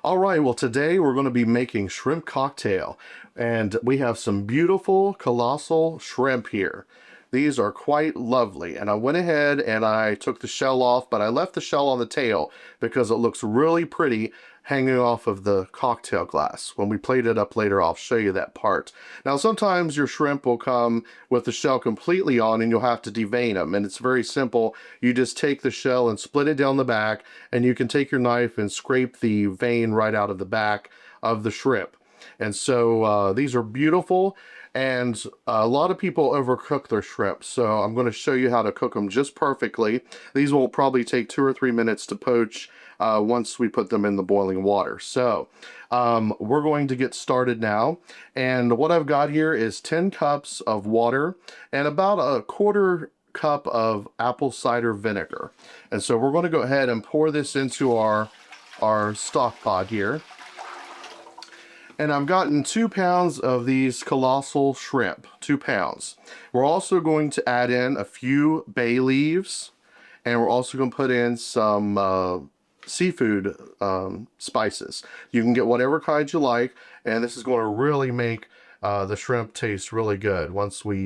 All right, well, today we're going to be making shrimp cocktail, and we have some beautiful colossal shrimp here. These are quite lovely, and I went ahead and I took the shell off, but I left the shell on the tail because it looks really pretty hanging off of the cocktail glass. When we plate it up later, I'll show you that part. Now, sometimes your shrimp will come with the shell completely on and you'll have to devein them, and it's very simple. You just take the shell and split it down the back, and you can take your knife and scrape the vein right out of the back of the shrimp. And so these are beautiful, and a lot of people overcook their shrimp, so I'm going to show you how to cook them just perfectly. These will probably take 2 or 3 minutes to poach once we put them in the boiling water. So we're going to get started now, and what I've got here is 10 cups of water and about a quarter cup of apple cider vinegar. And so we're going to go ahead and pour this into our stock pot here. And I've gotten 2 pounds of these colossal shrimp, 2 pounds. We're also going to add in a few bay leaves, and we're also going to put in some seafood spices. You can get whatever kind you like, and this is going to really make the shrimp taste really good once we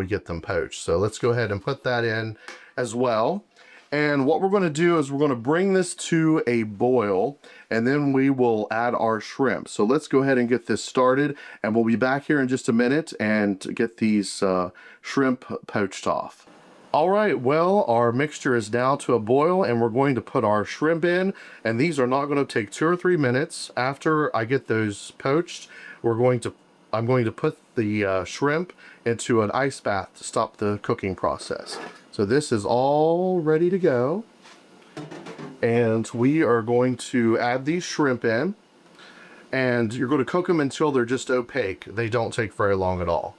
get them poached. So let's go ahead and put that in as well. And what we're going to do is we're going to bring this to a boil, and then we will add our shrimp. So let's go ahead and get this started, and we'll be back here in just a minute and get these shrimp poached off. All right, well, our mixture is now to a boil, and we're going to put our shrimp in, and these are not going to take 2 or 3 minutes. After I get those poached, I'm going to put the shrimp into an ice bath to stop the cooking process. So this is all ready to go, and we are going to add these shrimp in, and you're going to cook them until they're just opaque. They don't take very long at all.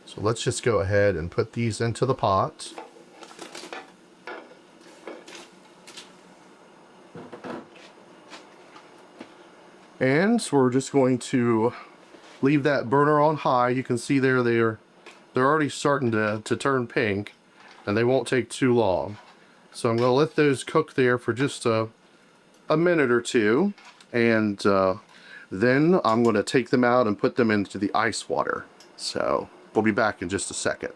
So let's just go ahead and put these into the pot. And so we're just going to leave that burner on high. You can see there they're already starting to turn pink, and they won't take too long. So I'm going to let those cook there for just a minute or two, and then I'm going to take them out and put them into the ice water. So we'll be back in just a second.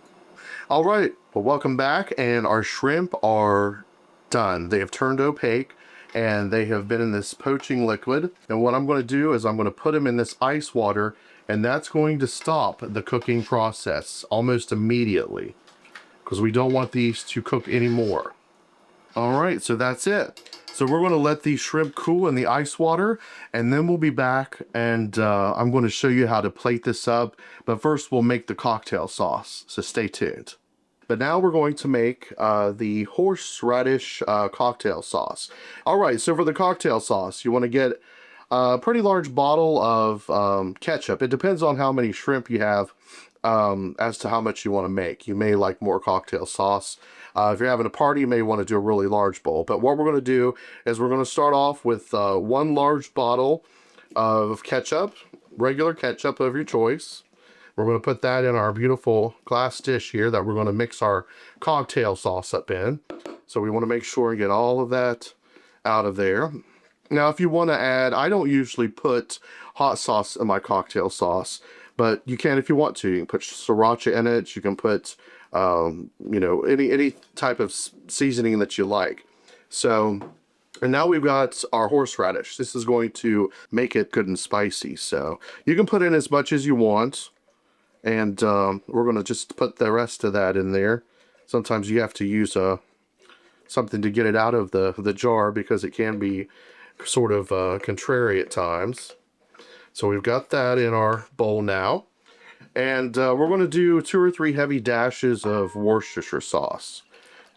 All right, well, welcome back, and our shrimp are done. They have turned opaque, and they have been in this poaching liquid. And what I'm going to do is I'm going to put them in this ice water, and that's going to stop the cooking process almost immediately, because we don't want these to cook anymore. All right, so that's it. So we're going to let these shrimp cool in the ice water, and then we'll be back, and I'm going to show you how to plate this up. But first, we'll make the cocktail sauce, so stay tuned. But now we're going to make the horseradish cocktail sauce. All right, so for the cocktail sauce, you want to get a pretty large bottle of ketchup. It depends on how many shrimp you have as to how much you want to make. You may like more cocktail sauce. If you're having a party, you may want to do a really large bowl. But what we're going to do is we're going to start off with 1 large bottle of ketchup, regular ketchup of your choice. We're going to put that in our beautiful glass dish here that we're going to mix our cocktail sauce up in. So we want to make sure and get all of that out of there. Now, if you want to add, I don't usually put hot sauce in my cocktail sauce, but you can if you want to. You can put sriracha in it. You can put, you know, any type of seasoning that you like. So, and now we've got our horseradish. This is going to make it good and spicy. So you can put in as much as you want, and we're going to just put the rest of that in there. Sometimes you have to use something to get it out of the jar because it can be sort of contrary at times. So we've got that in our bowl now, and we're going to do 2 or 3 heavy dashes of Worcestershire sauce,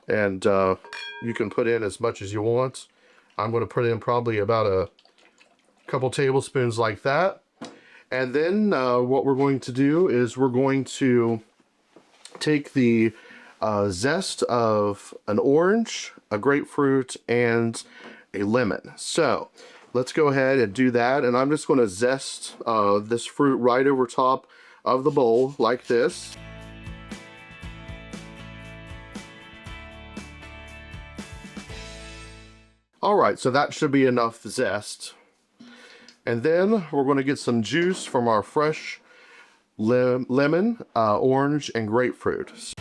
and you can put in as much as you want. I'm going to put in probably about a couple tablespoons like that, and then what we're going to do is we're going to take the zest of an orange, a grapefruit, and a lemon. So let's go ahead and do that, and I'm just going to zest this fruit right over top of the bowl like this. All right, so that should be enough zest. And then we're going to get some juice from our fresh lemon, orange, and grapefruit.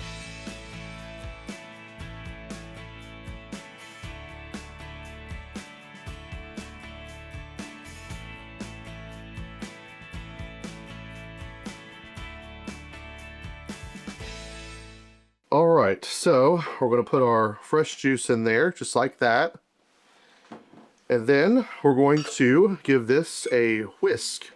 All right, so we're going to put our fresh juice in there, just like that. And then we're going to give this a whisk.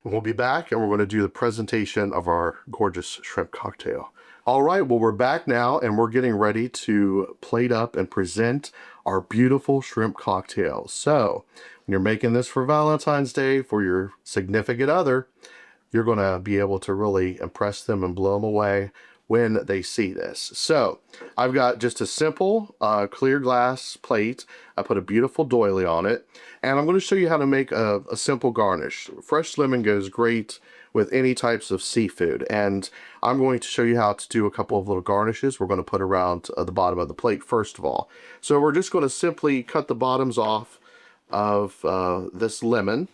We'll be back and we're going to do the presentation of our gorgeous shrimp cocktail. All right, well, we're back now and we're getting ready to plate up and present our beautiful shrimp cocktail. So when you're making this for Valentine's Day for your significant other, you're going to be able to really impress them and blow them away when they see this. So I've got just a simple clear glass plate. I put a beautiful doily on it, and I'm going to show you how to make a simple garnish. Fresh lemon goes great with any types of seafood, and I'm going to show you how to do a couple of little garnishes we're going to put around the bottom of the plate first of all. So we're just going to simply cut the bottoms off of this lemon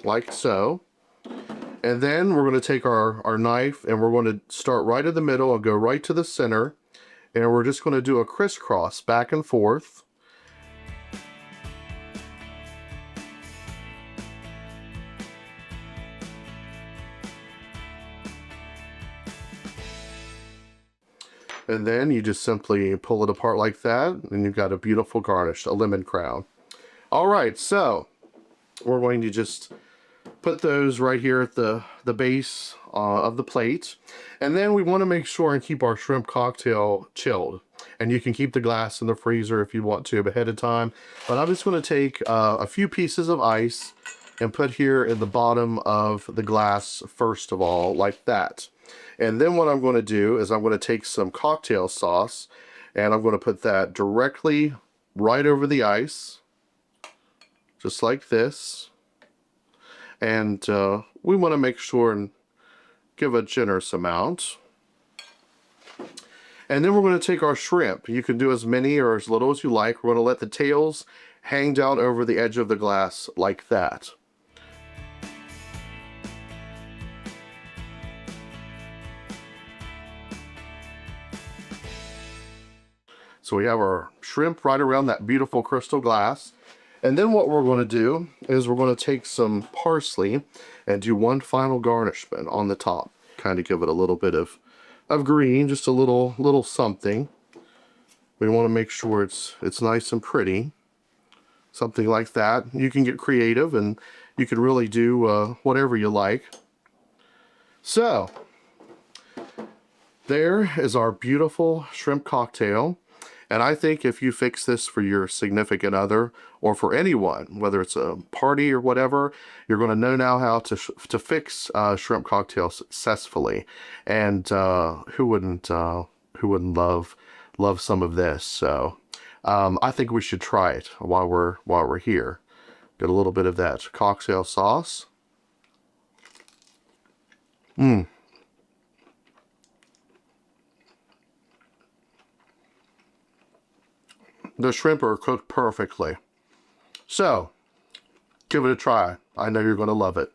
like so. And then we're going to take our knife and we're going to start right in the middle and go right to the center. And we're just going to do a crisscross back and forth. And then you just simply pull it apart like that. And you've got a beautiful garnish, a lemon crown. All right, so we're going to just put those right here at the base of the plate. And then we want to make sure and keep our shrimp cocktail chilled. And you can keep the glass in the freezer if you want to ahead of time. But I'm just going to take a few pieces of ice and put here in the bottom of the glass first of all, like that. And then what I'm going to do is I'm going to take some cocktail sauce and I'm going to put that directly right over the ice, just like this. And we want to make sure and give a generous amount. And then we're going to take our shrimp. You can do as many or as little as you like. We're going to let the tails hang down over the edge of the glass like that. So we have our shrimp right around that beautiful crystal glass. And then what we're going to do is we're going to take some parsley and do one final garnishment on the top. Kind of give it a little bit of green, just a little something. We want to make sure it's nice and pretty. Something like that. You can get creative and you can really do whatever you like. So, there is our beautiful shrimp cocktail. And I think if you fix this for your significant other or for anyone, whether it's a party or whatever, you're going to know now how to fix shrimp cocktail successfully. And who wouldn't love some of this? So I think we should try it while we're here. Get a little bit of that cocktail sauce. The shrimp are cooked perfectly. So, give it a try. I know you're going to love it.